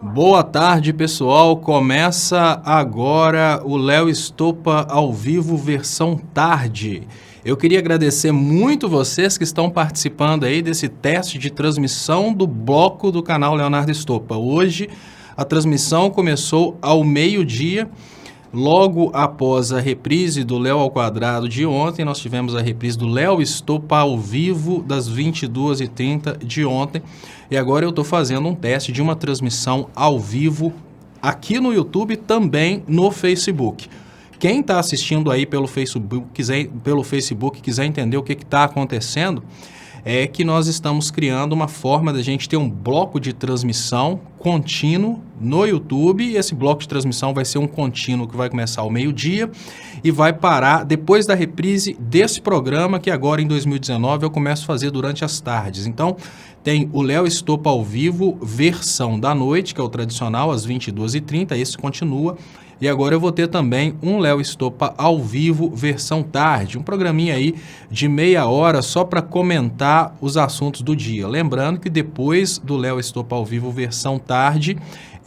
Boa tarde, pessoal. Começa agora o Léo Estopa ao vivo versão tarde. Eu queria agradecer muito vocês que estão participando aí desse teste de transmissão do bloco do canal Leonardo Estopa. Hoje a transmissão começou ao meio-dia. Logo após a reprise do Léo ao Quadrado de ontem, nós tivemos a reprise do Léo Estopa ao vivo das 22h30 de ontem. E agora eu estou fazendo um teste de uma transmissão ao vivo aqui no YouTube, também no Facebook. Quem está assistindo aí pelo Facebook, quiser entender o que está acontecendo, é que nós estamos criando uma forma da gente ter um bloco de transmissão contínuo no YouTube, e esse bloco de transmissão vai ser um contínuo que vai começar ao meio-dia e vai parar depois da reprise desse programa, que agora em 2019 eu começo a fazer durante as tardes. Então, tem o Léo Estopa ao vivo, versão da noite, que é o tradicional, às 22h30, esse continua. E agora eu vou ter também um Léo Estopa ao vivo, versão tarde, um programinha aí de meia hora só para comentar os assuntos do dia. Lembrando que depois do Léo Estopa ao vivo, versão tarde,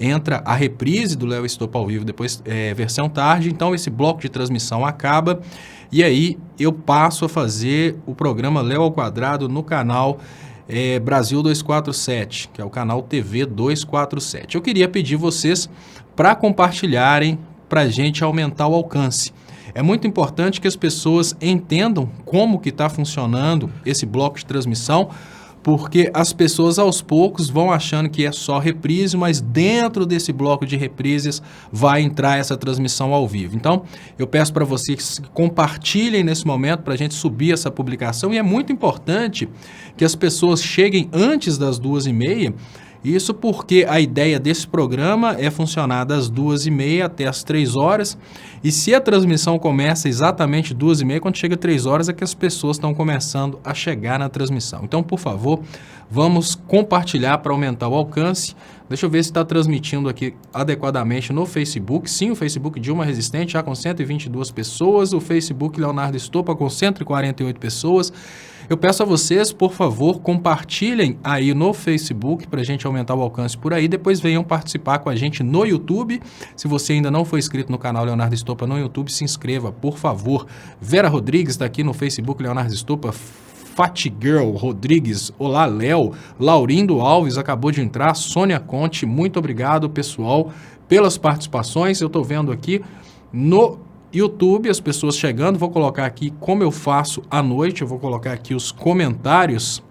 entra a reprise do Léo Estopa ao vivo, depois versão tarde, então esse bloco de transmissão acaba e aí eu passo a fazer o programa Léo ao Quadrado no canal Brasil 247, que é o canal TV 247. Eu queria pedir vocês para compartilharem, para a gente aumentar o alcance. É muito importante que as pessoas entendam como que está funcionando esse bloco de transmissão, porque as pessoas aos poucos vão achando que é só reprise, mas dentro desse bloco de reprises vai entrar essa transmissão ao vivo. Então, eu peço para vocês que compartilhem nesse momento para a gente subir essa publicação, e é muito importante que as pessoas cheguem antes das 2h30, isso porque a ideia desse programa é funcionar das 2h30 até as 3h, e se a transmissão começa exatamente 2h30, quando chega 3h é que as pessoas estão começando a chegar na transmissão. Então, por favor, vamos compartilhar para aumentar o alcance. Deixa eu ver se está transmitindo aqui adequadamente no Facebook. Sim, o Facebook Dilma Resistente já com 122 pessoas, o Facebook Leonardo Estopa com 148 pessoas. Eu peço a vocês, por favor, compartilhem aí no Facebook para a gente aumentar o alcance por aí. Depois venham participar com a gente no YouTube. Se você ainda não foi inscrito no canal Leonardo Estopa no YouTube, se inscreva, por favor. Vera Rodrigues está aqui no Facebook Leonardo Estopa. Fat Girl Rodrigues, olá Léo. Laurindo Alves acabou de entrar. Sônia Conte, muito obrigado, pessoal, pelas participações. Eu estou vendo aqui no YouTube as pessoas chegando. Vou colocar aqui como eu faço à noite. Eu vou colocar aqui os comentários,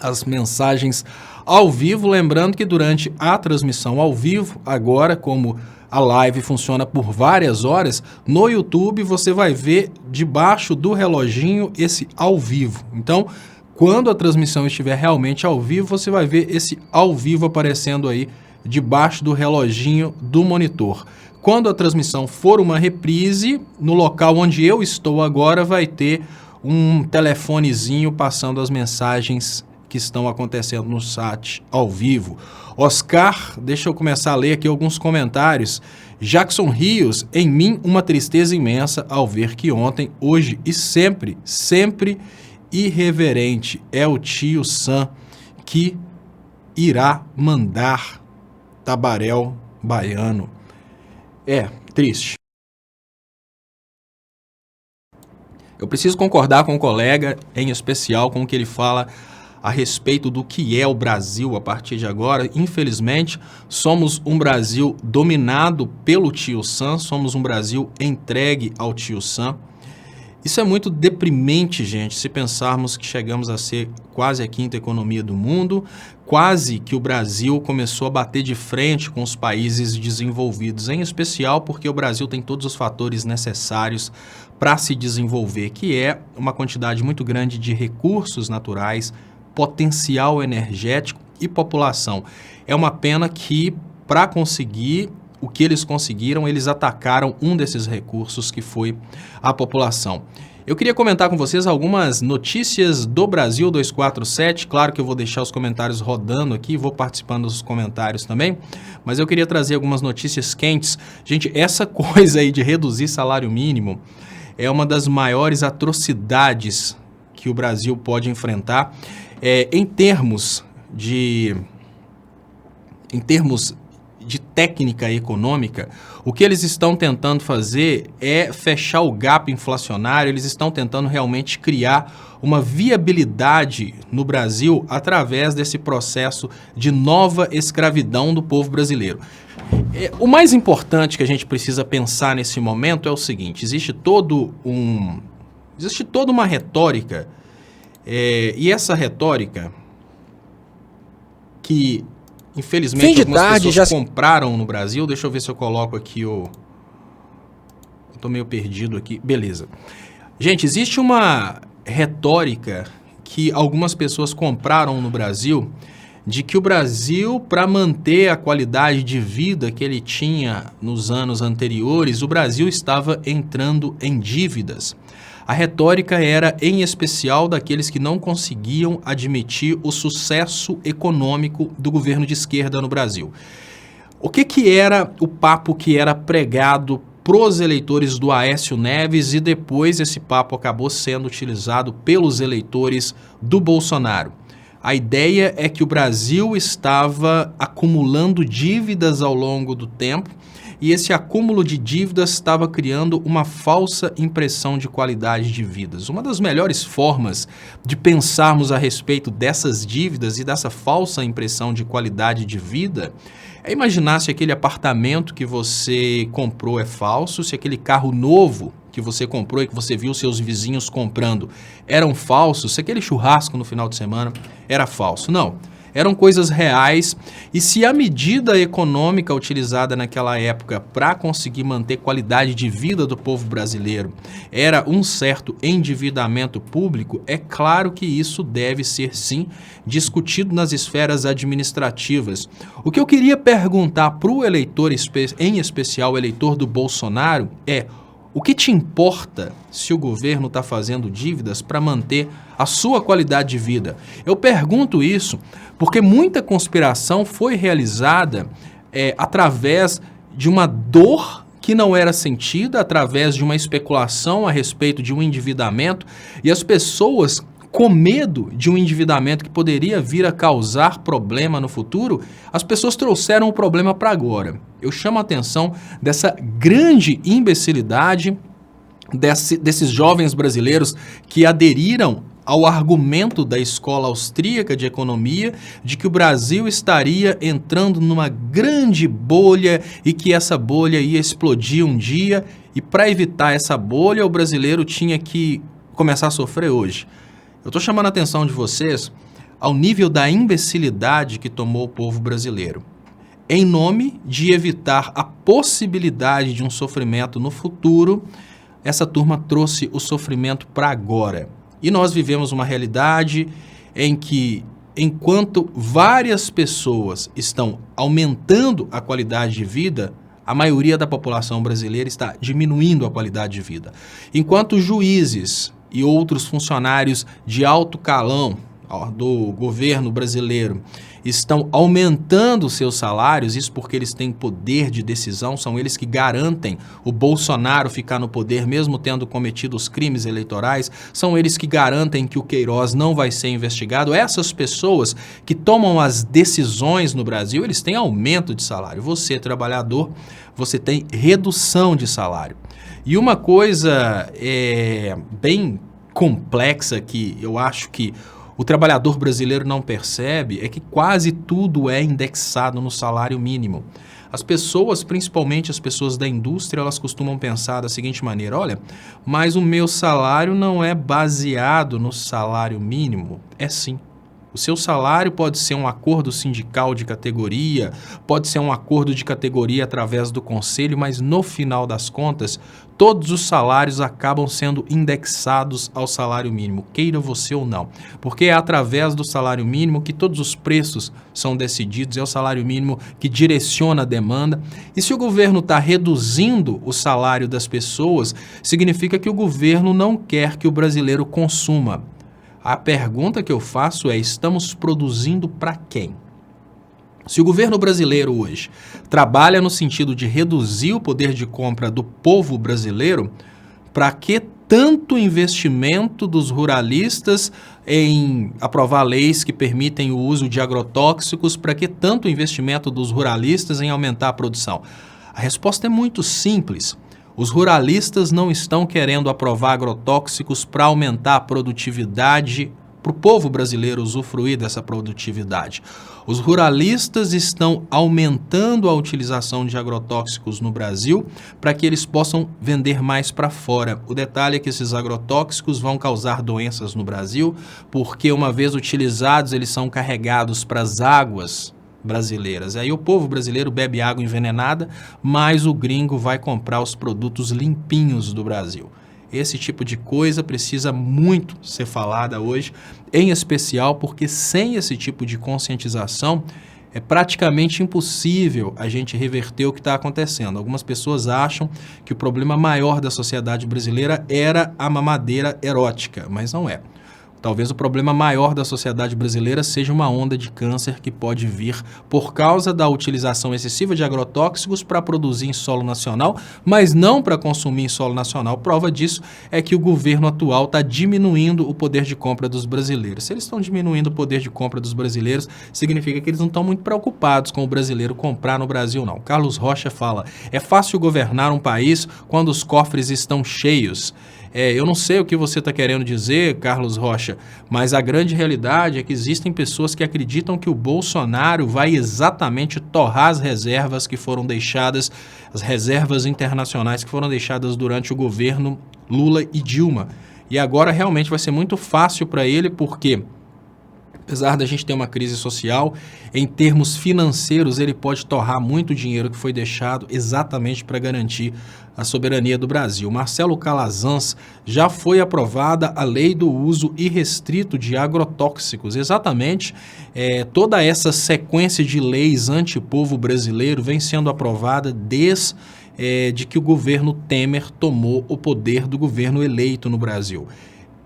as mensagens ao vivo. Lembrando que durante a transmissão ao vivo, agora como a live funciona por várias horas, no YouTube você vai ver debaixo do reloginho esse ao vivo. Então, quando a transmissão estiver realmente ao vivo, você vai ver esse ao vivo aparecendo aí debaixo do reloginho do monitor. Quando a transmissão for uma reprise, no local onde eu estou agora vai ter um telefonezinho passando as mensagens que estão acontecendo no chat ao vivo. Oscar, deixa eu começar a ler aqui alguns comentários. Jackson Rios, em mim uma tristeza imensa ao ver que ontem, hoje e sempre, sempre irreverente é o tio Sam que irá mandar Tabaréu Baiano. É, triste. Eu preciso concordar com o colega, em especial com o que ele fala a respeito do que é o Brasil a partir de agora. Infelizmente, somos um Brasil dominado pelo tio Sam, somos um Brasil entregue ao tio Sam. Isso é muito deprimente, gente, se pensarmos que chegamos a ser quase a quinta economia do mundo, quase que o Brasil começou a bater de frente com os países desenvolvidos, em especial porque o Brasil tem todos os fatores necessários para se desenvolver, que é uma quantidade muito grande de recursos naturais, potencial energético e população. É uma pena que, para conseguir o que eles conseguiram, eles atacaram um desses recursos, que foi a população. Eu queria comentar com vocês algumas notícias do Brasil 247. Claro que eu vou deixar os comentários rodando aqui, vou participando dos comentários também, mas eu queria trazer algumas notícias quentes. Gente, essa coisa aí de reduzir salário mínimo é uma das maiores atrocidades que o Brasil pode enfrentar. Em termos de técnica econômica, o que eles estão tentando fazer é fechar o gap inflacionário, eles estão tentando realmente criar uma viabilidade no Brasil através desse processo de nova escravidão do povo brasileiro. O mais importante que a gente precisa pensar nesse momento é o seguinte: existe toda uma retórica, e essa retórica que, infelizmente, algumas pessoas compraram no Brasil. Deixa eu ver se eu coloco aqui eu tô meio perdido aqui. Beleza. Gente, existe uma retórica que algumas pessoas compraram no Brasil, de que o Brasil, para manter a qualidade de vida que ele tinha nos anos anteriores, o Brasil estava entrando em dívidas. A retórica era, em especial, daqueles que não conseguiam admitir o sucesso econômico do governo de esquerda no Brasil. O que era o papo que era pregado pros eleitores do Aécio Neves, e depois esse papo acabou sendo utilizado pelos eleitores do Bolsonaro? A ideia é que o Brasil estava acumulando dívidas ao longo do tempo, e esse acúmulo de dívidas estava criando uma falsa impressão de qualidade de vidas. Uma das melhores formas de pensarmos a respeito dessas dívidas e dessa falsa impressão de qualidade de vida é imaginar se aquele apartamento que você comprou é falso, se aquele carro novo que você comprou e que você viu seus vizinhos comprando eram falsos, se aquele churrasco no final de semana era falso. Não. Eram coisas reais, e se a medida econômica utilizada naquela época para conseguir manter qualidade de vida do povo brasileiro era um certo endividamento público, é claro que isso deve ser, sim, discutido nas esferas administrativas. O que eu queria perguntar para o eleitor, em especial o eleitor do Bolsonaro, é: o que te importa se o governo está fazendo dívidas para manter a sua qualidade de vida? Eu pergunto isso porque muita conspiração foi realizada através de uma dor que não era sentida, através de uma especulação a respeito de um endividamento, e as pessoas, com medo de um endividamento que poderia vir a causar problema no futuro, as pessoas trouxeram o problema para agora. Eu chamo a atenção dessa grande imbecilidade desses jovens brasileiros que aderiram ao argumento da escola austríaca de economia de que o Brasil estaria entrando numa grande bolha e que essa bolha ia explodir um dia, e para evitar essa bolha o brasileiro tinha que começar a sofrer hoje. Eu estou chamando a atenção de vocês ao nível da imbecilidade que tomou o povo brasileiro. Em nome de evitar a possibilidade de um sofrimento no futuro, essa turma trouxe o sofrimento para agora. E nós vivemos uma realidade em que, enquanto várias pessoas estão aumentando a qualidade de vida, a maioria da população brasileira está diminuindo a qualidade de vida. Enquanto juízes e outros funcionários de alto calão do governo brasileiro estão aumentando seus salários, isso porque eles têm poder de decisão, são eles que garantem o Bolsonaro ficar no poder mesmo tendo cometido os crimes eleitorais, são eles que garantem que o Queiroz não vai ser investigado. Essas pessoas que tomam as decisões no Brasil, eles têm aumento de salário. Você, trabalhador, você tem redução de salário. E uma coisa bem complexa que eu acho que o trabalhador brasileiro não percebe é que quase tudo é indexado no salário mínimo. As pessoas, principalmente as pessoas da indústria, elas costumam pensar da seguinte maneira: olha, mas o meu salário não é baseado no salário mínimo. É sim. O seu salário pode ser um acordo sindical de categoria, pode ser um acordo de categoria através do conselho, mas no final das contas, todos os salários acabam sendo indexados ao salário mínimo, queira você ou não. Porque é através do salário mínimo que todos os preços são decididos, é o salário mínimo que direciona a demanda. E se o governo está reduzindo o salário das pessoas, significa que o governo não quer que o brasileiro consuma. A pergunta que eu faço é: estamos produzindo para quem? Se o governo brasileiro hoje trabalha no sentido de reduzir o poder de compra do povo brasileiro, para que tanto investimento dos ruralistas em aprovar leis que permitem o uso de agrotóxicos? Para que tanto investimento dos ruralistas em aumentar a produção? A resposta é muito simples. Os ruralistas não estão querendo aprovar agrotóxicos para aumentar a produtividade, para o povo brasileiro usufruir dessa produtividade. Os ruralistas estão aumentando a utilização de agrotóxicos no Brasil para que eles possam vender mais para fora. O detalhe é que esses agrotóxicos vão causar doenças no Brasil, porque uma vez utilizados, eles são carregados para as águas brasileiras. Aí o povo brasileiro bebe água envenenada, mas o gringo vai comprar os produtos limpinhos do Brasil. Esse tipo de coisa precisa muito ser falada hoje, em especial porque sem esse tipo de conscientização é praticamente impossível a gente reverter o que está acontecendo. Algumas pessoas acham que o problema maior da sociedade brasileira era a mamadeira erótica, mas não é. Talvez o problema maior da sociedade brasileira seja uma onda de câncer que pode vir por causa da utilização excessiva de agrotóxicos para produzir em solo nacional, mas não para consumir em solo nacional. Prova disso é que o governo atual está diminuindo o poder de compra dos brasileiros. Se eles estão diminuindo o poder de compra dos brasileiros, significa que eles não estão muito preocupados com o brasileiro comprar no Brasil, não. Carlos Rocha fala, é fácil governar um país quando os cofres estão cheios. Eu não sei o que você está querendo dizer, Carlos Rocha, mas a grande realidade é que existem pessoas que acreditam que o Bolsonaro vai exatamente torrar as reservas que foram deixadas, as reservas internacionais que foram deixadas durante o governo Lula e Dilma. E agora realmente vai ser muito fácil para ele, porque apesar da gente ter uma crise social, em termos financeiros, ele pode torrar muito dinheiro que foi deixado exatamente para garantir a soberania do Brasil. Marcelo Calazans, já foi aprovada a lei do uso irrestrito de agrotóxicos. Exatamente, toda essa sequência de leis antipovo brasileiro vem sendo aprovada desde que o governo Temer tomou o poder do governo eleito no Brasil.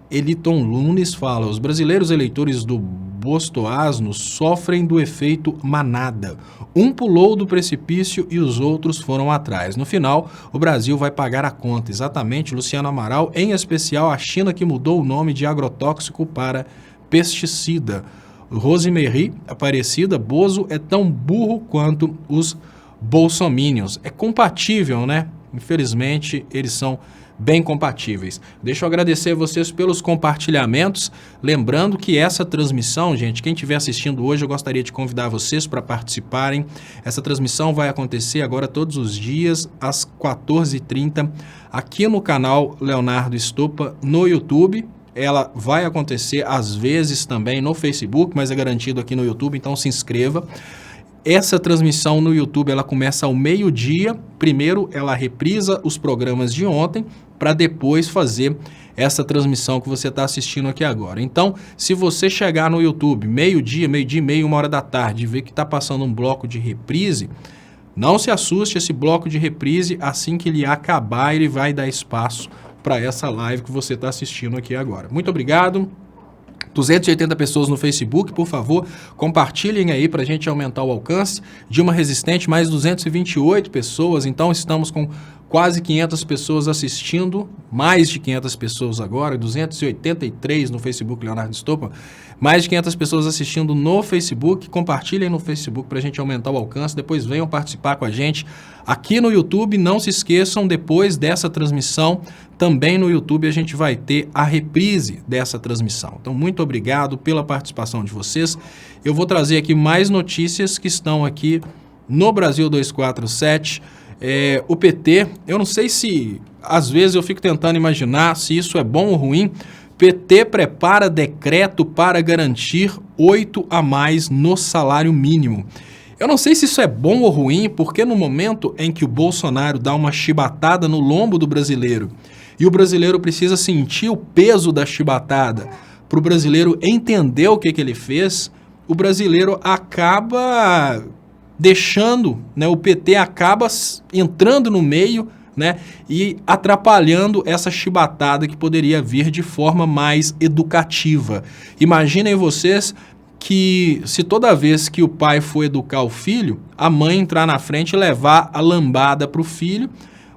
Eliton Nunes fala, os brasileiros eleitores do Bostoasno sofrem do efeito manada. Um pulou do precipício e os outros foram atrás. No final, o Brasil vai pagar a conta. Exatamente, Luciano Amaral, em especial a China que mudou o nome de agrotóxico para pesticida. Rosemary Aparecida, Bozo é tão burro quanto os bolsominions. É compatível, né? Infelizmente, eles são bem compatíveis. Deixa eu agradecer a vocês pelos compartilhamentos. Lembrando que essa transmissão, gente, quem estiver assistindo hoje, eu gostaria de convidar vocês para participarem. Essa transmissão vai acontecer agora todos os dias, às 14h30, aqui no canal Leonardo Estopa, no YouTube. Ela vai acontecer, às vezes, também no Facebook, mas é garantido aqui no YouTube, então se inscreva. Essa transmissão no YouTube, ela começa ao meio-dia. Primeiro, ela reprisa os programas de ontem, para depois fazer essa transmissão que você está assistindo aqui agora. Então, se você chegar no YouTube, meio-dia e meia, 1h da tarde, e ver que está passando um bloco de reprise, não se assuste, esse bloco de reprise, assim que ele acabar, ele vai dar espaço para essa live que você está assistindo aqui agora. Muito obrigado. 280 pessoas no Facebook, por favor, compartilhem aí para a gente aumentar o alcance. Dilma Resistente, mais 228 pessoas, então estamos com quase 500 pessoas assistindo, mais de 500 pessoas agora, 283 no Facebook Leonardo Estopa, mais de 500 pessoas assistindo no Facebook. Compartilhem no Facebook para a gente aumentar o alcance, depois venham participar com a gente aqui no YouTube. Não se esqueçam, depois dessa transmissão, também no YouTube a gente vai ter a reprise dessa transmissão. Então, muito obrigado pela participação de vocês. Eu vou trazer aqui mais notícias que estão aqui no Brasil 247. O PT, eu não sei se, às vezes eu fico tentando imaginar se isso é bom ou ruim. PT prepara decreto para garantir 8 a mais no salário mínimo. Eu não sei se isso é bom ou ruim, porque no momento em que o Bolsonaro dá uma chibatada no lombo do brasileiro e o brasileiro precisa sentir o peso da chibatada para o brasileiro entender o que ele fez, o brasileiro acaba deixando, né, o PT acaba entrando no meio, né, e atrapalhando essa chibatada que poderia vir de forma mais educativa. Imaginem vocês que se toda vez que o pai for educar o filho, a mãe entrar na frente e levar a lambada para o filho,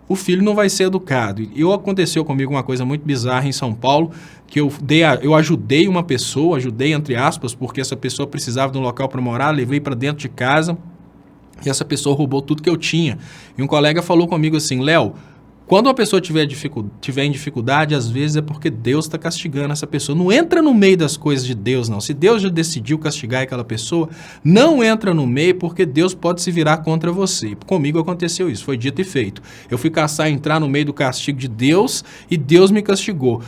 o filho não vai ser educado. E aconteceu comigo uma coisa muito bizarra em São Paulo, que eu ajudei uma pessoa, ajudei entre aspas, porque essa pessoa precisava de um local para morar, levei para dentro de casa e essa pessoa roubou tudo que eu tinha. E um colega falou comigo assim, Léo, quando uma pessoa tiver em dificuldade, às vezes é porque Deus está castigando essa pessoa. Não entra no meio das coisas de Deus, não. Se Deus já decidiu castigar aquela pessoa, não entra no meio porque Deus pode se virar contra você. Comigo aconteceu isso, foi dito e feito. Eu fui caçar entrar no meio do castigo de Deus e Deus me castigou.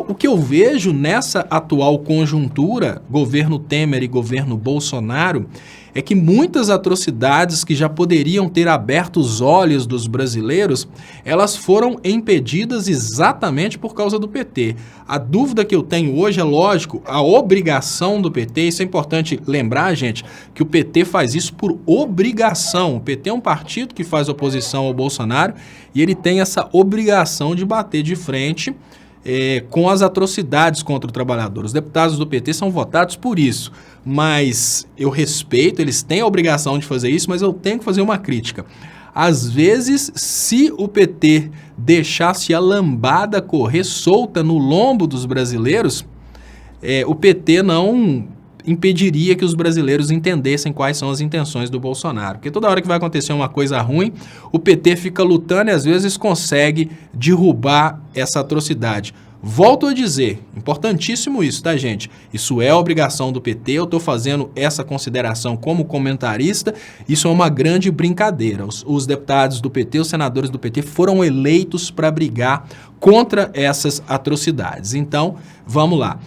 O que eu vejo nessa atual conjuntura, governo Temer e governo Bolsonaro, é que muitas atrocidades que já poderiam ter aberto os olhos dos brasileiros, elas foram impedidas exatamente por causa do PT. A dúvida que eu tenho hoje é, lógico, a obrigação do PT, isso é importante lembrar, gente, que o PT faz isso por obrigação. O PT é um partido que faz oposição ao Bolsonaro e ele tem essa obrigação de bater de frente com as atrocidades contra o trabalhador. Os deputados do PT são votados por isso, mas eu respeito, eles têm a obrigação de fazer isso, mas eu tenho que fazer uma crítica. Às vezes, se o PT deixasse a lambada correr solta no lombo dos brasileiros, o PT não impediria que os brasileiros entendessem quais são as intenções do Bolsonaro. Porque toda hora que vai acontecer uma coisa ruim, o PT fica lutando e às vezes consegue derrubar essa atrocidade. Volto a dizer, importantíssimo isso, tá, gente? Isso é obrigação do PT, eu estou fazendo essa consideração como comentarista, isso é uma grande brincadeira. Os deputados do PT, os senadores do PT foram eleitos para brigar contra essas atrocidades. Então, vamos lá.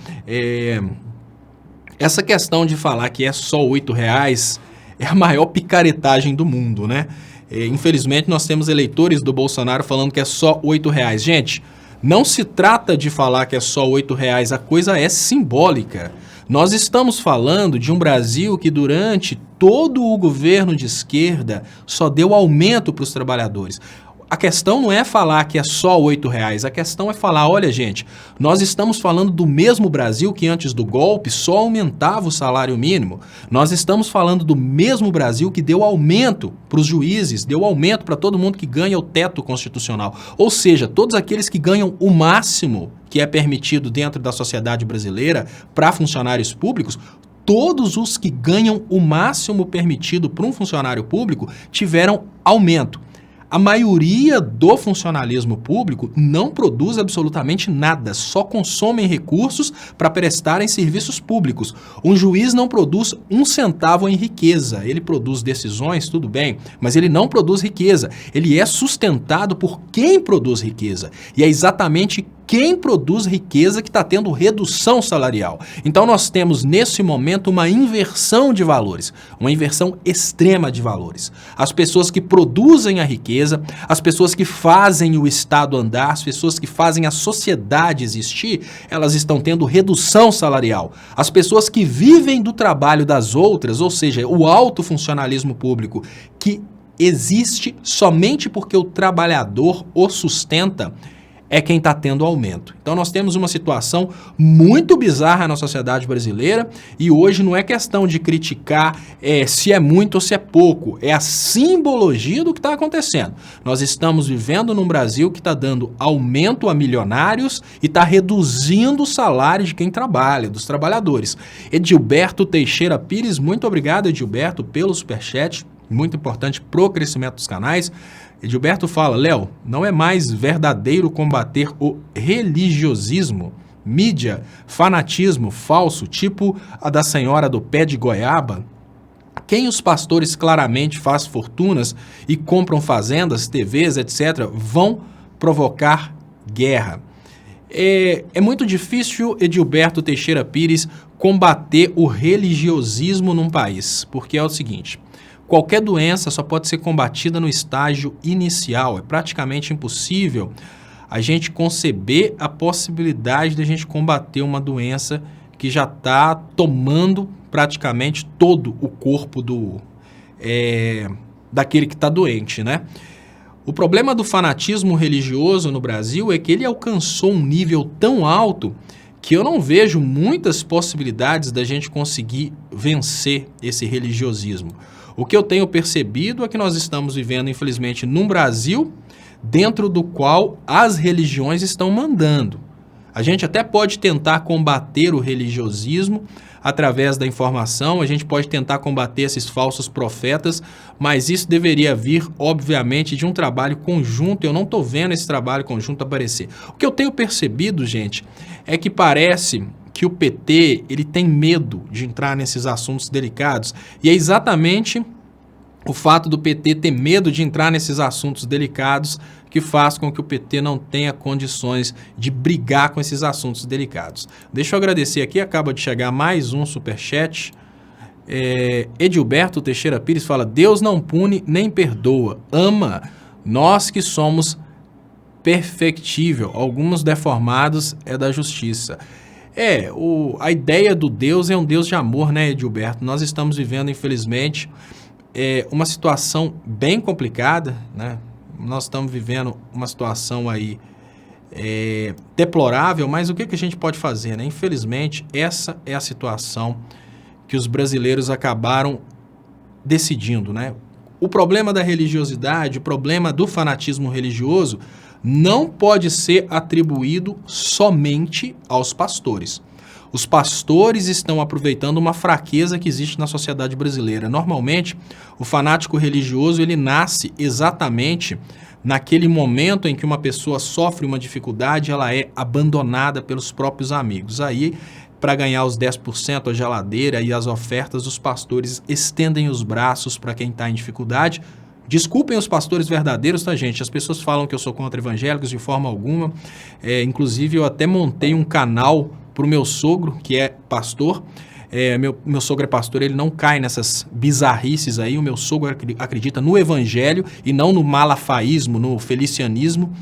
Essa questão de falar que é só R$8 é a maior picaretagem do mundo, né? Infelizmente, nós temos eleitores do Bolsonaro falando que é só R$8. Gente, não se trata de falar que é só R$8, a coisa é simbólica. Nós estamos falando de um Brasil que durante todo o governo de esquerda só deu aumento para os trabalhadores. A questão não é falar que é só R$8, a questão é falar, olha gente, nós estamos falando do mesmo Brasil que antes do golpe só aumentava o salário mínimo. Nós estamos falando do mesmo Brasil que deu aumento para os juízes, deu aumento para todo mundo que ganha o teto constitucional. Ou seja, todos aqueles que ganham o máximo que é permitido dentro da sociedade brasileira para funcionários públicos, todos os que ganham o máximo permitido para um funcionário público tiveram aumento. A maioria do funcionalismo público não produz absolutamente nada, só consomem recursos para prestarem serviços públicos. Um juiz não produz um centavo em riqueza, ele produz decisões, tudo bem, mas ele não produz riqueza. Ele é sustentado por quem produz riqueza. E é exatamente quem produz riqueza que está tendo redução salarial. Então nós temos nesse momento uma inversão de valores, uma inversão extrema de valores. As pessoas que produzem a riqueza, as pessoas que fazem o Estado andar, as pessoas que fazem a sociedade existir, elas estão tendo redução salarial. As pessoas que vivem do trabalho das outras, ou seja, o alto funcionalismo público, que existe somente porque o trabalhador o sustenta, é quem está tendo aumento. Então nós temos uma situação muito bizarra na sociedade brasileira e hoje não é questão de criticar se é muito ou se é pouco, é a simbologia do que está acontecendo. Nós estamos vivendo num Brasil que está dando aumento a milionários e está reduzindo o salário de quem trabalha, dos trabalhadores. Edilberto Teixeira Pires, muito obrigado, Edilberto, pelo superchat, muito importante para o crescimento dos canais. Edilberto fala, Léo, não é mais verdadeiro combater o religiosismo, mídia, fanatismo falso, tipo a da senhora do pé de goiaba? Quem os pastores claramente faz fortunas e compram fazendas, TVs, etc., vão provocar guerra. É muito difícil, Edilberto Teixeira Pires, combater o religiosismo num país, porque é o seguinte... Qualquer doença só pode ser combatida no estágio inicial. É praticamente impossível a gente conceber a possibilidade de a gente combater uma doença que já está tomando praticamente todo o corpo daquele que está doente, né? O problema do fanatismo religioso no Brasil é que ele alcançou um nível tão alto que eu não vejo muitas possibilidades da gente conseguir vencer esse religiosismo. O que eu tenho percebido é que nós estamos vivendo, infelizmente, num Brasil dentro do qual as religiões estão mandando. A gente até pode tentar combater o religiosismo através da informação, a gente pode tentar combater esses falsos profetas, mas isso deveria vir, obviamente, de um trabalho conjunto. Eu não estou vendo esse trabalho conjunto aparecer. O que eu tenho percebido, gente, é que parece que o PT ele tem medo de entrar nesses assuntos delicados, e é exatamente o fato do PT ter medo de entrar nesses assuntos delicados que faz com que o PT não tenha condições de brigar com esses assuntos delicados. Deixa eu agradecer aqui, acaba de chegar mais um superchat. Edilberto Teixeira Pires fala: Deus não pune nem perdoa, ama nós que somos perfectível, alguns deformados é da justiça. A ideia do Deus é um Deus de amor, né, Edilberto? Nós estamos vivendo, infelizmente, uma situação bem complicada, né? Nós estamos vivendo uma situação aí deplorável, mas o que a gente pode fazer, né? Infelizmente, essa é a situação que os brasileiros acabaram decidindo, né? O problema da religiosidade, o problema do fanatismo religioso não pode ser atribuído somente aos pastores. Os pastores estão aproveitando uma fraqueza que existe na sociedade brasileira. Normalmente, o fanático religioso ele nasce exatamente naquele momento em que uma pessoa sofre uma dificuldade, ela é abandonada pelos próprios amigos. Aí, para ganhar os 10%, a geladeira e as ofertas, os pastores estendem os braços para quem está em dificuldade. Desculpem os pastores verdadeiros, tá, gente? As pessoas falam que eu sou contra evangélicos de forma alguma. Inclusive, eu até montei um canal para o meu sogro, que é pastor. Meu sogro é pastor, ele não cai nessas bizarrices aí. O meu sogro acredita no evangelho e não no malafaísmo, no felicianismo.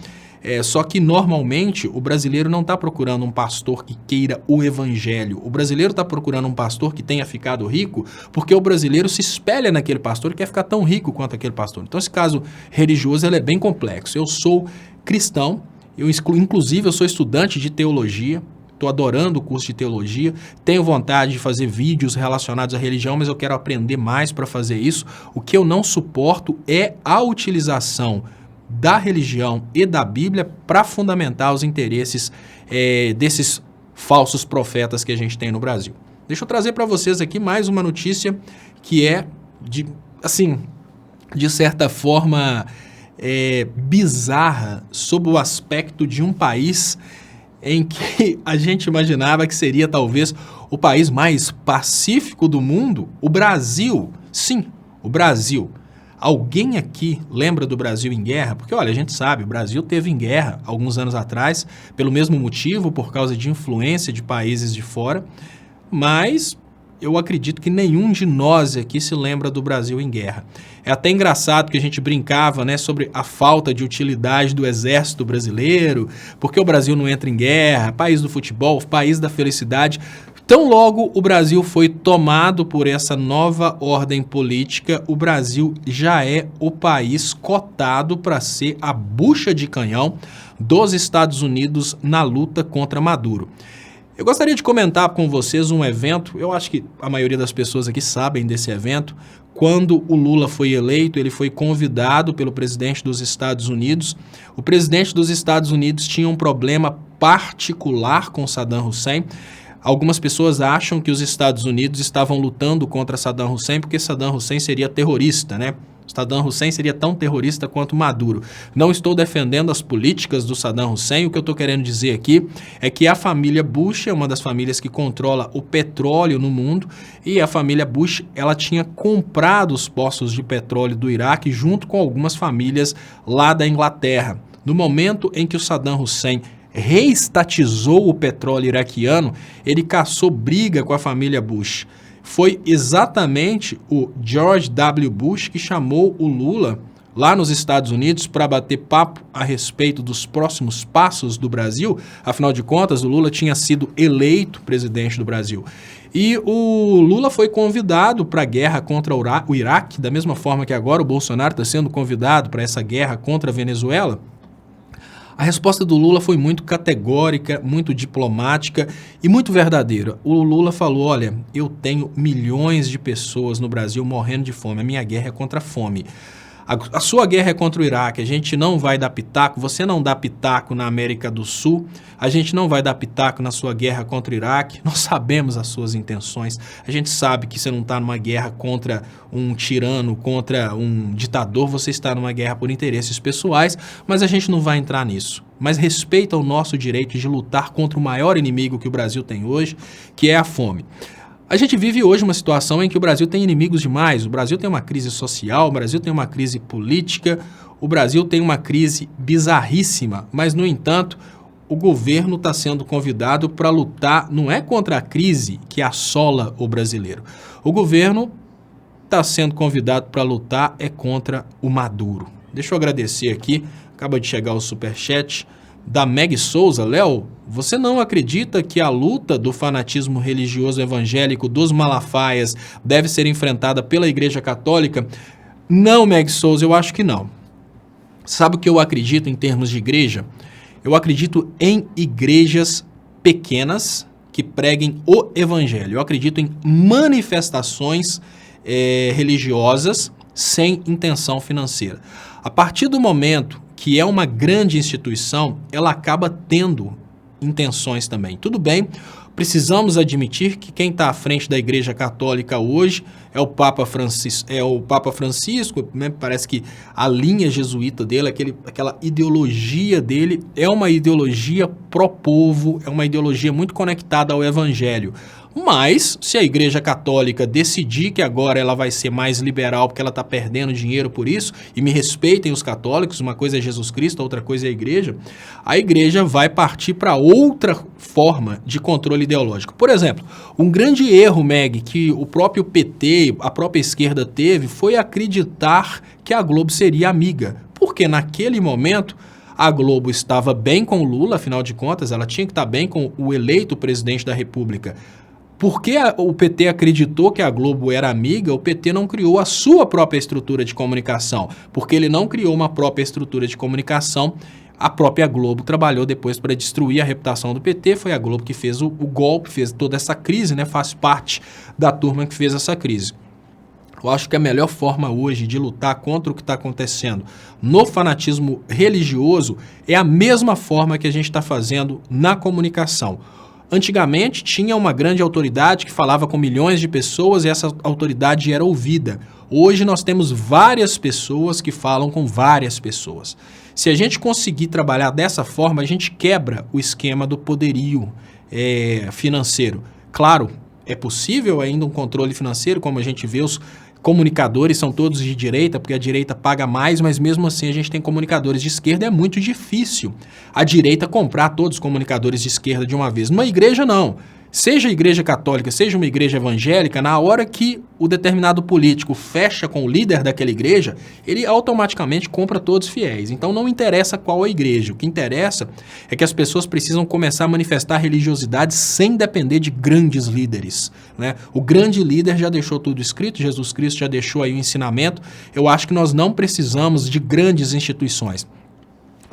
Só que, normalmente, o brasileiro não está procurando um pastor que queira o evangelho. O brasileiro está procurando um pastor que tenha ficado rico, porque o brasileiro se espelha naquele pastor e quer ficar tão rico quanto aquele pastor. Então, esse caso religioso ele é bem complexo. Eu sou cristão, inclusive eu sou estudante de teologia, estou adorando o curso de teologia, tenho vontade de fazer vídeos relacionados à religião, mas eu quero aprender mais para fazer isso. O que eu não suporto é a utilização da religião e da Bíblia para fundamentar os interesses desses falsos profetas que a gente tem no Brasil. Deixa eu trazer para vocês aqui mais uma notícia que é, de certa forma, bizarra sob o aspecto de um país em que a gente imaginava que seria talvez o país mais pacífico do mundo, o Brasil. Sim, o Brasil. Alguém aqui lembra do Brasil em guerra? Porque, olha, a gente sabe, o Brasil teve em guerra alguns anos atrás, pelo mesmo motivo, por causa de influência de países de fora, mas eu acredito que nenhum de nós aqui se lembra do Brasil em guerra. É até engraçado que a gente brincava, né, sobre a falta de utilidade do exército brasileiro, porque o Brasil não entra em guerra, país do futebol, país da felicidade. Tão logo o Brasil foi tomado por essa nova ordem política, o Brasil já é o país cotado para ser a bucha de canhão dos Estados Unidos na luta contra Maduro. Eu gostaria de comentar com vocês um evento, eu acho que a maioria das pessoas aqui sabem desse evento. Quando o Lula foi eleito, ele foi convidado pelo presidente dos Estados Unidos. O presidente dos Estados Unidos tinha um problema particular com Saddam Hussein. Algumas pessoas acham que os Estados Unidos estavam lutando contra Saddam Hussein porque Saddam Hussein seria terrorista, né? Saddam Hussein seria tão terrorista quanto Maduro. Não estou defendendo as políticas do Saddam Hussein, o que eu estou querendo dizer aqui é que a família Bush é uma das famílias que controla o petróleo no mundo e a família Bush ela tinha comprado os poços de petróleo do Iraque junto com algumas famílias lá da Inglaterra. No momento em que o Saddam Hussein reestatizou o petróleo iraquiano, ele caçou briga com a família Bush. Foi exatamente o George W. Bush que chamou o Lula lá nos Estados Unidos para bater papo a respeito dos próximos passos do Brasil. Afinal de contas, o Lula tinha sido eleito presidente do Brasil. E o Lula foi convidado para a guerra contra o Iraque, da mesma forma que agora o Bolsonaro está sendo convidado para essa guerra contra a Venezuela. A resposta do Lula foi muito categórica, muito diplomática e muito verdadeira. O Lula falou, olha, eu tenho milhões de pessoas no Brasil morrendo de fome, a minha guerra é contra a fome. A sua guerra é contra o Iraque, a gente não vai dar pitaco, você não dá pitaco na América do Sul, a gente não vai dar pitaco na sua guerra contra o Iraque, nós sabemos as suas intenções, a gente sabe que você não está numa guerra contra um tirano, contra um ditador, você está numa guerra por interesses pessoais, mas a gente não vai entrar nisso. Mas respeita o nosso direito de lutar contra o maior inimigo que o Brasil tem hoje, que é a fome. A gente vive hoje uma situação em que o Brasil tem inimigos demais, o Brasil tem uma crise social, o Brasil tem uma crise política, o Brasil tem uma crise bizarríssima, mas, no entanto, o governo está sendo convidado para lutar, não é contra a crise que assola o brasileiro, o governo está sendo convidado para lutar é contra o Maduro. Deixa eu agradecer aqui, acaba de chegar o superchat da Meg Souza. Léo, você não acredita que a luta do fanatismo religioso evangélico dos Malafaias deve ser enfrentada pela Igreja Católica? Não, Meg Souza, eu acho que não. Sabe o que eu acredito em termos de igreja? Eu acredito em igrejas pequenas que preguem o evangelho. Eu acredito em manifestações religiosas sem intenção financeira. A partir do momento que é uma grande instituição, ela acaba tendo intenções também. Tudo bem, precisamos admitir que quem está à frente da Igreja Católica hoje é o Papa Francisco, né? Parece que a linha jesuíta dele, aquela ideologia dele é uma ideologia pró-povo, é uma ideologia muito conectada ao Evangelho. Mas, se a Igreja Católica decidir que agora ela vai ser mais liberal porque ela está perdendo dinheiro por isso, e me respeitem os católicos, uma coisa é Jesus Cristo, outra coisa é a Igreja vai partir para outra forma de controle ideológico. Por exemplo, um grande erro, Meg, que o próprio PT, a própria esquerda teve, foi acreditar que a Globo seria amiga, porque naquele momento a Globo estava bem com o Lula, afinal de contas, ela tinha que estar bem com o eleito presidente da República. Porque o PT acreditou que a Globo era amiga, o PT não criou a sua própria estrutura de comunicação. Porque ele não criou uma própria estrutura de comunicação, a própria Globo trabalhou depois para destruir a reputação do PT, foi a Globo que fez o golpe, fez toda essa crise, né? Faz parte da turma que fez essa crise. Eu acho que a melhor forma hoje de lutar contra o que está acontecendo no fanatismo religioso é a mesma forma que a gente está fazendo na comunicação. Antigamente tinha uma grande autoridade que falava com milhões de pessoas e essa autoridade era ouvida. Hoje nós temos várias pessoas que falam com várias pessoas. Se a gente conseguir trabalhar dessa forma, a gente quebra o esquema do poderio financeiro. Claro, é possível ainda um controle financeiro, como a gente vê os comunicadores são todos de direita, porque a direita paga mais, mas mesmo assim a gente tem comunicadores de esquerda, é muito difícil a direita comprar todos os comunicadores de esquerda de uma vez. Numa igreja, não. Seja a igreja católica, seja uma igreja evangélica, na hora que o determinado político fecha com o líder daquela igreja, ele automaticamente compra todos fiéis. Então não interessa qual a igreja, o que interessa é que as pessoas precisam começar a manifestar religiosidade sem depender de grandes líderes, né? O grande líder já deixou tudo escrito, Jesus Cristo já deixou aí o ensinamento. Eu acho que nós não precisamos de grandes instituições.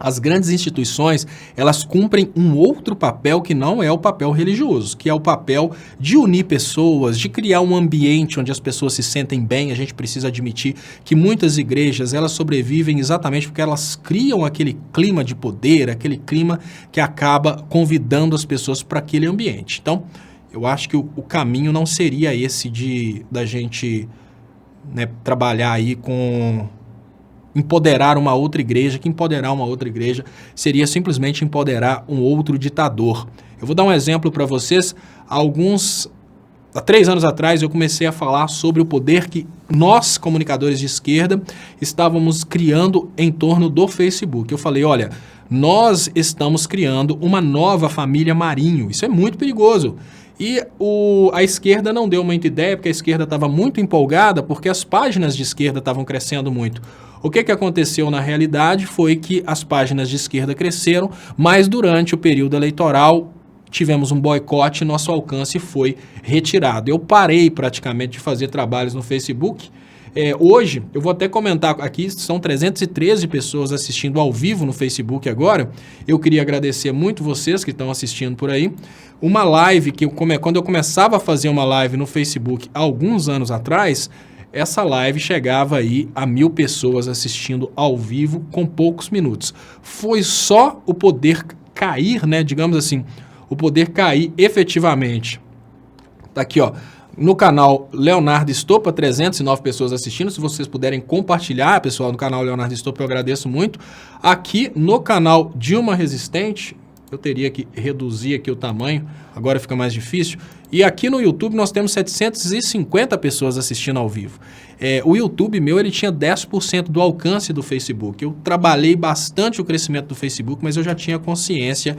As grandes instituições, elas cumprem um outro papel que não é o papel religioso, que é o papel de unir pessoas, de criar um ambiente onde as pessoas se sentem bem. A gente precisa admitir que muitas igrejas, elas sobrevivem exatamente porque elas criam aquele clima de poder, aquele clima que acaba convidando as pessoas para aquele ambiente. Então, eu acho que o caminho não seria esse da gente, né, trabalhar aí com empoderar uma outra igreja, que empoderar uma outra igreja seria simplesmente empoderar um outro ditador. Eu vou dar um exemplo para vocês. Há 3 anos atrás eu comecei a falar sobre o poder que nós, comunicadores de esquerda, estávamos criando em torno do Facebook. Eu falei, olha, nós estamos criando uma nova família Marinho. Isso é muito perigoso. E a esquerda não deu muita ideia, porque a esquerda estava muito empolgada, porque as páginas de esquerda estavam crescendo muito. O que aconteceu na realidade foi que as páginas de esquerda cresceram, mas durante o período eleitoral tivemos um boicote e nosso alcance foi retirado. Eu parei praticamente de fazer trabalhos no Facebook. Hoje, eu vou até comentar aqui, são 313 pessoas assistindo ao vivo no Facebook agora. Eu queria agradecer muito vocês que estão assistindo por aí. Uma live quando eu começava a fazer uma live no Facebook há alguns anos atrás, essa live chegava aí a 1.000 pessoas assistindo ao vivo com poucos minutos. Foi só o poder cair, né, digamos assim, o poder cair efetivamente. Tá aqui, ó, no canal Leonardo Estopa, 309 pessoas assistindo. Se vocês puderem compartilhar, pessoal, no canal Leonardo Estopa, eu agradeço muito. Aqui no canal Dilma Resistente, eu teria que reduzir aqui o tamanho, agora fica mais difícil. E aqui no YouTube nós temos 750 pessoas assistindo ao vivo. O YouTube meu, ele tinha 10% do alcance do Facebook. Eu trabalhei bastante o crescimento do Facebook, mas eu já tinha consciência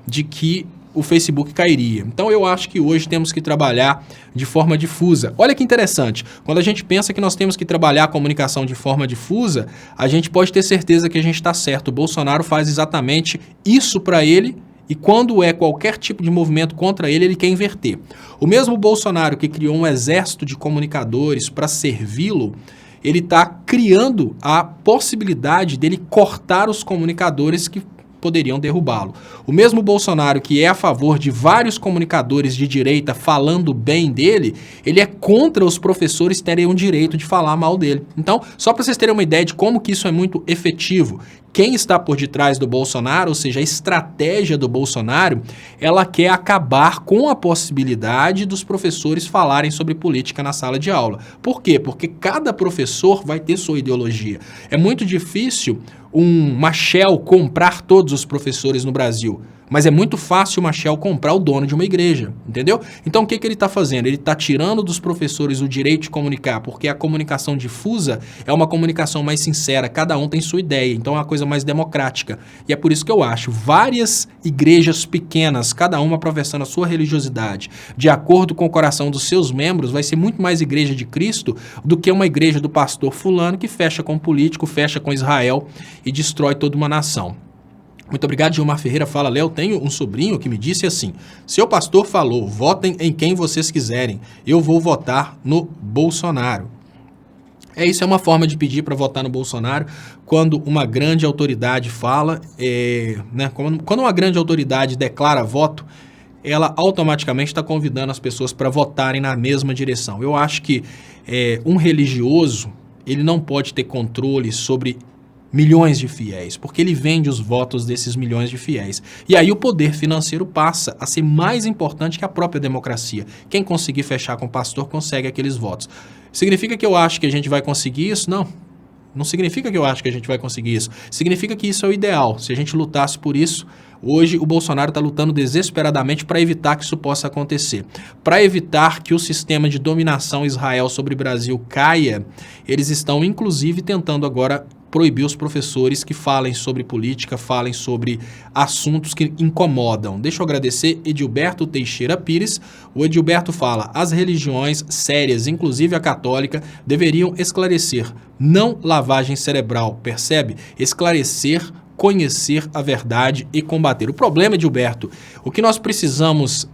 de que o Facebook cairia. Então eu acho que hoje temos que trabalhar de forma difusa. Olha que interessante, quando a gente pensa que nós temos que trabalhar a comunicação de forma difusa, a gente pode ter certeza que a gente está certo. O Bolsonaro faz exatamente isso para ele, e quando é qualquer tipo de movimento contra ele, ele quer inverter. O mesmo Bolsonaro que criou um exército de comunicadores para servi-lo, ele está criando a possibilidade dele cortar os comunicadores que poderiam derrubá-lo. O mesmo Bolsonaro que é a favor de vários comunicadores de direita falando bem dele, ele é contra os professores terem o direito de falar mal dele. Então, só para vocês terem uma ideia de como que isso é muito efetivo, quem está por detrás do Bolsonaro, ou seja, a estratégia do Bolsonaro, ela quer acabar com a possibilidade dos professores falarem sobre política na sala de aula. Por quê? Porque cada professor vai ter sua ideologia. É muito difícil uma Shell comprar todos os professores no Brasil, mas é muito fácil uma Shell comprar o dono de uma igreja, entendeu? Então o que ele está fazendo? Ele está tirando dos professores o direito de comunicar, porque a comunicação difusa é uma comunicação mais sincera, cada um tem sua ideia, então é uma coisa mais democrática. E é por isso que eu acho várias igrejas pequenas, cada uma professando a sua religiosidade, de acordo com o coração dos seus membros, vai ser muito mais igreja de Cristo do que uma igreja do pastor fulano que fecha com o político, fecha com Israel e destrói toda uma nação. Muito obrigado, Gilmar Ferreira fala, Léo, tenho um sobrinho que me disse assim, seu pastor falou, votem em quem vocês quiserem, eu vou votar no Bolsonaro. Isso é uma forma de pedir para votar no Bolsonaro quando uma grande autoridade fala, né, quando uma grande autoridade declara voto, ela automaticamente está convidando as pessoas para votarem na mesma direção. Eu acho que um religioso, ele não pode ter controle sobre milhões de fiéis, porque ele vende os votos desses milhões de fiéis. E aí o poder financeiro passa a ser mais importante que a própria democracia. Quem conseguir fechar com o pastor consegue aqueles votos. Significa que eu acho que a gente vai conseguir isso? Não. Não significa que eu acho que a gente vai conseguir isso. Significa que isso é o ideal. Se a gente lutasse por isso, hoje o Bolsonaro está lutando desesperadamente para evitar que isso possa acontecer. Para evitar que o sistema de dominação Israel sobre o Brasil caia, eles estão inclusive tentando agora proibir os professores que falem sobre política, falem sobre assuntos que incomodam. Deixa eu agradecer Edilberto Teixeira Pires. O Edilberto fala, as religiões sérias, inclusive a católica, deveriam esclarecer, não lavagem cerebral, percebe? Esclarecer, conhecer a verdade e combater. O problema, Edilberto, o que nós precisamos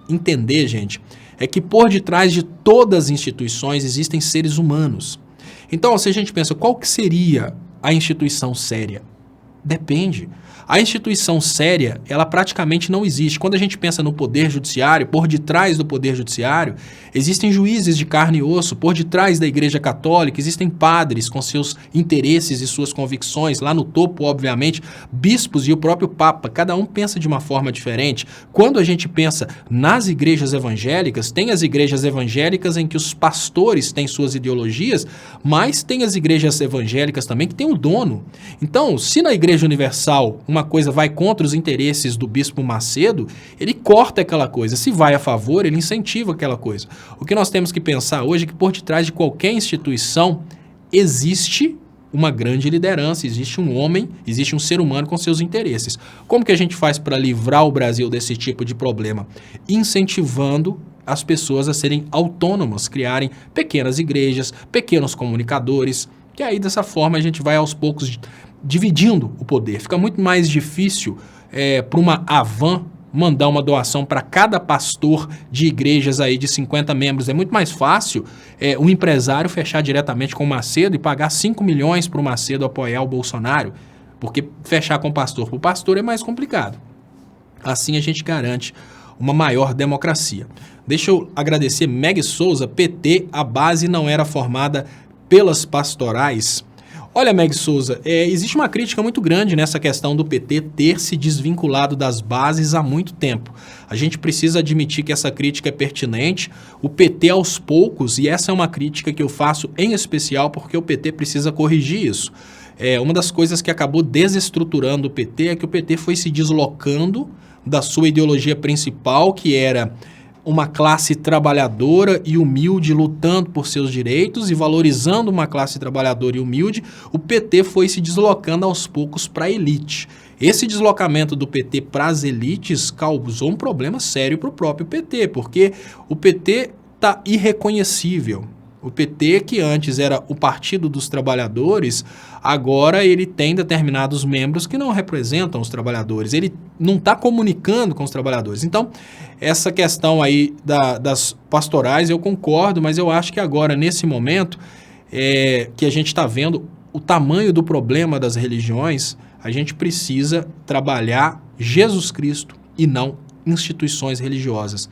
entender, gente, é que por detrás de todas as instituições existem seres humanos. Então, se a gente pensa, qual que seria a instituição séria? Depende. A instituição séria, ela praticamente não existe. Quando a gente pensa no poder judiciário, por detrás do poder judiciário, existem juízes de carne e osso, por detrás da Igreja Católica, existem padres com seus interesses e suas convicções, lá no topo, obviamente, bispos e o próprio Papa, cada um pensa de uma forma diferente. Quando a gente pensa nas igrejas evangélicas, tem as igrejas evangélicas em que os pastores têm suas ideologias, mas tem as igrejas evangélicas também que tem um dono. Então, se na Igreja Universal uma coisa vai contra os interesses do Bispo Macedo, ele corta aquela coisa. Se vai a favor, ele incentiva aquela coisa. O que nós temos que pensar hoje é que por detrás de qualquer instituição existe uma grande liderança, existe um homem, existe um ser humano com seus interesses. Como que a gente faz para livrar o Brasil desse tipo de problema? Incentivando as pessoas a serem autônomas, criarem pequenas igrejas, pequenos comunicadores, que aí dessa forma a gente vai aos poucos dividindo o poder. Fica muito mais difícil para uma Avan mandar uma doação para cada pastor de igrejas aí de 50 membros. É muito mais fácil um empresário fechar diretamente com o Macedo e pagar 5 milhões para o Macedo apoiar o Bolsonaro, porque fechar com o pastor para o pastor é mais complicado. Assim a gente garante uma maior democracia. Deixa eu agradecer Meg Souza, PT, a base não era formada pelas pastorais. Olha, Meg Souza, existe uma crítica muito grande nessa questão do PT ter se desvinculado das bases há muito tempo. A gente precisa admitir que essa crítica é pertinente. O PT aos poucos, e essa é uma crítica que eu faço em especial porque o PT precisa corrigir isso. Uma das coisas que acabou desestruturando o PT é que o PT foi se deslocando da sua ideologia principal, que era uma classe trabalhadora e humilde lutando por seus direitos e valorizando uma classe trabalhadora e humilde. O PT foi se deslocando aos poucos para a elite. Esse deslocamento do PT para as elites causou um problema sério para o próprio PT, porque o PT está irreconhecível. O PT, que antes era o Partido dos Trabalhadores, agora ele tem determinados membros que não representam os trabalhadores. Ele não está comunicando com os trabalhadores. Então, essa questão aí das pastorais, eu concordo, mas eu acho que agora, nesse momento, que a gente está vendo o tamanho do problema das religiões, a gente precisa trabalhar Jesus Cristo e não instituições religiosas.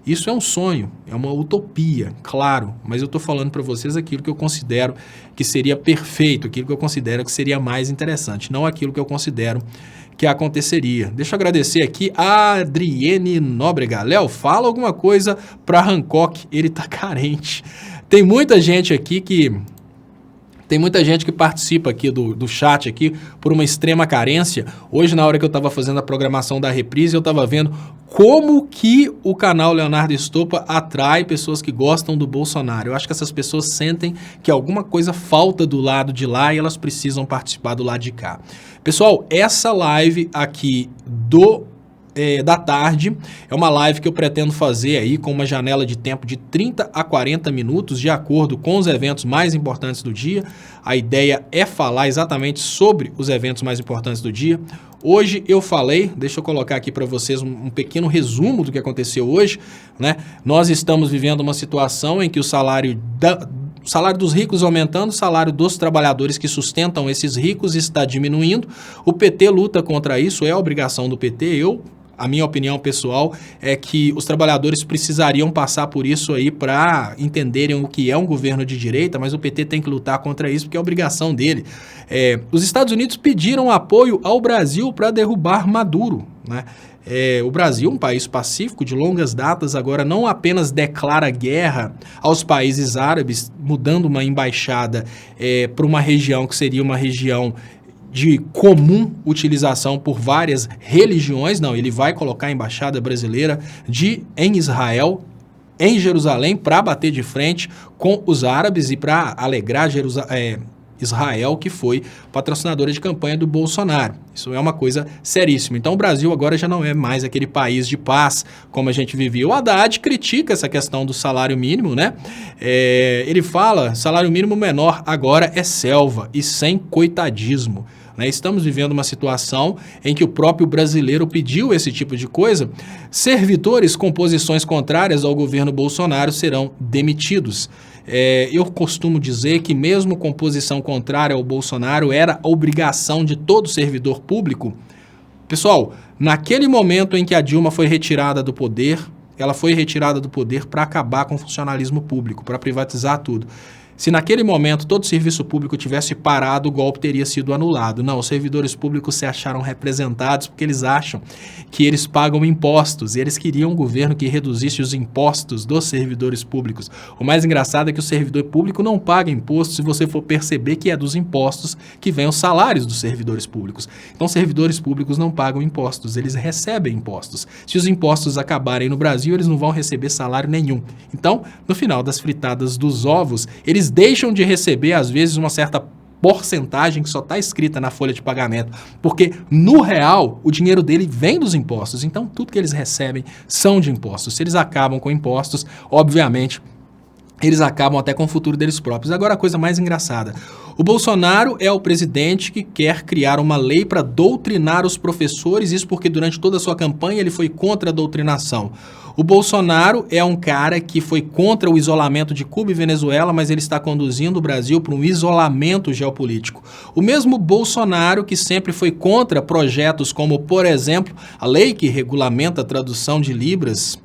Isso é um sonho, é uma utopia, claro, mas eu estou falando para vocês aquilo que eu considero que seria perfeito, aquilo que eu considero que seria mais interessante, não aquilo que eu considero que aconteceria. Deixa eu agradecer aqui a Adriene Nóbrega. Léo, fala alguma coisa para Hancock, ele tá carente. Tem muita gente aqui que participa aqui do chat aqui por uma extrema carência. Hoje, na hora que eu estava fazendo a programação da reprise, eu estava vendo como que o canal Leonardo Estopa atrai pessoas que gostam do Bolsonaro. Eu acho que essas pessoas sentem que alguma coisa falta do lado de lá e elas precisam participar do lado de cá. Pessoal, essa live aqui da tarde é uma live que eu pretendo fazer aí com uma janela de tempo de 30 a 40 minutos, de acordo com os eventos mais importantes do dia. A ideia é falar exatamente sobre os eventos mais importantes do dia. Hoje eu falei, deixa eu colocar aqui para vocês um pequeno resumo do que aconteceu hoje, né? Nós estamos vivendo uma situação em que o salário dos ricos aumentando, o salário dos trabalhadores que sustentam esses ricos está diminuindo. O PT luta contra isso, é a obrigação do PT. A minha opinião pessoal é que os trabalhadores precisariam passar por isso aí para entenderem o que é um governo de direita, mas o PT tem que lutar contra isso porque é obrigação dele. Os Estados Unidos pediram apoio ao Brasil para derrubar Maduro, né? O Brasil, um país pacífico de longas datas, agora não apenas declara guerra aos países árabes, mudando uma embaixada para uma região que seria uma região de comum utilização por várias religiões. Não, ele vai colocar a embaixada brasileira em Israel, em Jerusalém, para bater de frente com os árabes e para alegrar Israel, que foi patrocinadora de campanha do Bolsonaro. Isso é uma coisa seríssima. Então o Brasil agora já não é mais aquele país de paz como a gente vivia. O Haddad critica essa questão do salário mínimo, né? Ele fala, salário mínimo menor agora é selva e sem coitadismo. Estamos vivendo uma situação em que o próprio brasileiro pediu esse tipo de coisa. Servidores com posições contrárias ao governo Bolsonaro serão demitidos. Eu costumo dizer que mesmo com posição contrária ao Bolsonaro, era obrigação de todo servidor público. Pessoal, naquele momento em que a Dilma foi retirada do poder, ela foi retirada do poder para acabar com o funcionalismo público, para privatizar tudo. Se naquele momento todo serviço público tivesse parado, o golpe teria sido anulado. Não, os servidores públicos se acharam representados porque eles acham que eles pagam impostos e eles queriam um governo que reduzisse os impostos dos servidores públicos. O mais engraçado é que o servidor público não paga imposto se você for perceber que é dos impostos que vêm os salários dos servidores públicos. Então, servidores públicos não pagam impostos, eles recebem impostos. Se os impostos acabarem no Brasil, eles não vão receber salário nenhum. Então, no final das fritadas dos ovos, eles deixam de receber, às vezes, uma certa porcentagem que só está escrita na folha de pagamento, porque, no real, o dinheiro dele vem dos impostos. Então, tudo que eles recebem são de impostos. Se eles acabam com impostos, obviamente, eles acabam até com o futuro deles próprios. Agora, a coisa mais engraçada. O Bolsonaro é o presidente que quer criar uma lei para doutrinar os professores, isso porque durante toda a sua campanha ele foi contra a doutrinação. O Bolsonaro é um cara que foi contra o isolamento de Cuba e Venezuela, mas ele está conduzindo o Brasil para um isolamento geopolítico. O mesmo Bolsonaro que sempre foi contra projetos como, por exemplo, a lei que regulamenta a tradução de Libras,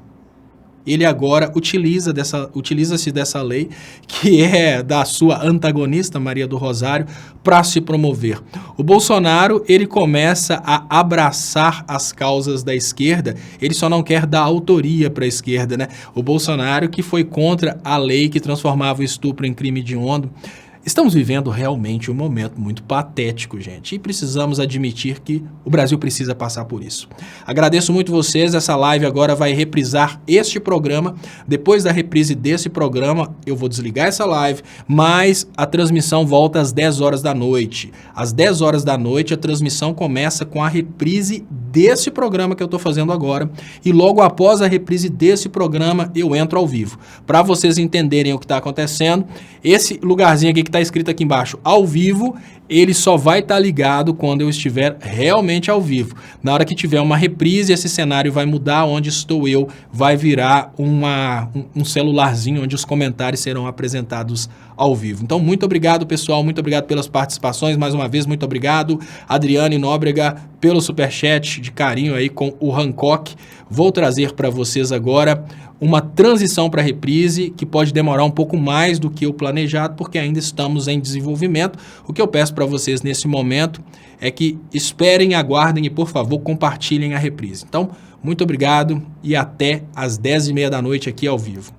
ele agora utiliza-se dessa lei, que é da sua antagonista, Maria do Rosário, para se promover. O Bolsonaro, ele começa a abraçar as causas da esquerda, ele só não quer dar autoria para a esquerda, né? O Bolsonaro que foi contra a lei que transformava o estupro em crime hediondo. Estamos vivendo realmente um momento muito patético, gente, e precisamos admitir que o Brasil precisa passar por isso. Agradeço muito vocês, essa live agora vai reprisar este programa. Depois da reprise desse programa, eu vou desligar essa live, mas a transmissão volta às 10 horas da noite. Às 10 horas da noite, a transmissão começa com a reprise desse programa que eu estou fazendo agora, e logo após a reprise desse programa, eu entro ao vivo. Para vocês entenderem o que está acontecendo, esse lugarzinho aqui que está escrito aqui embaixo, ao vivo, ele só vai estar ligado quando eu estiver realmente ao vivo. Na hora que tiver uma reprise, esse cenário vai mudar, onde estou eu, vai virar um celularzinho onde os comentários serão apresentados ao vivo. Então, muito obrigado, pessoal, muito obrigado pelas participações, mais uma vez, muito obrigado, Adriane Nóbrega, pelo superchat de carinho aí com o Hancock. Vou trazer para vocês agora uma transição para reprise que pode demorar um pouco mais do que o planejado, porque ainda estamos em desenvolvimento. O que eu peço para vocês nesse momento é que esperem, aguardem e, por favor, compartilhem a reprise. Então, muito obrigado e até às 10h30 da noite aqui ao vivo.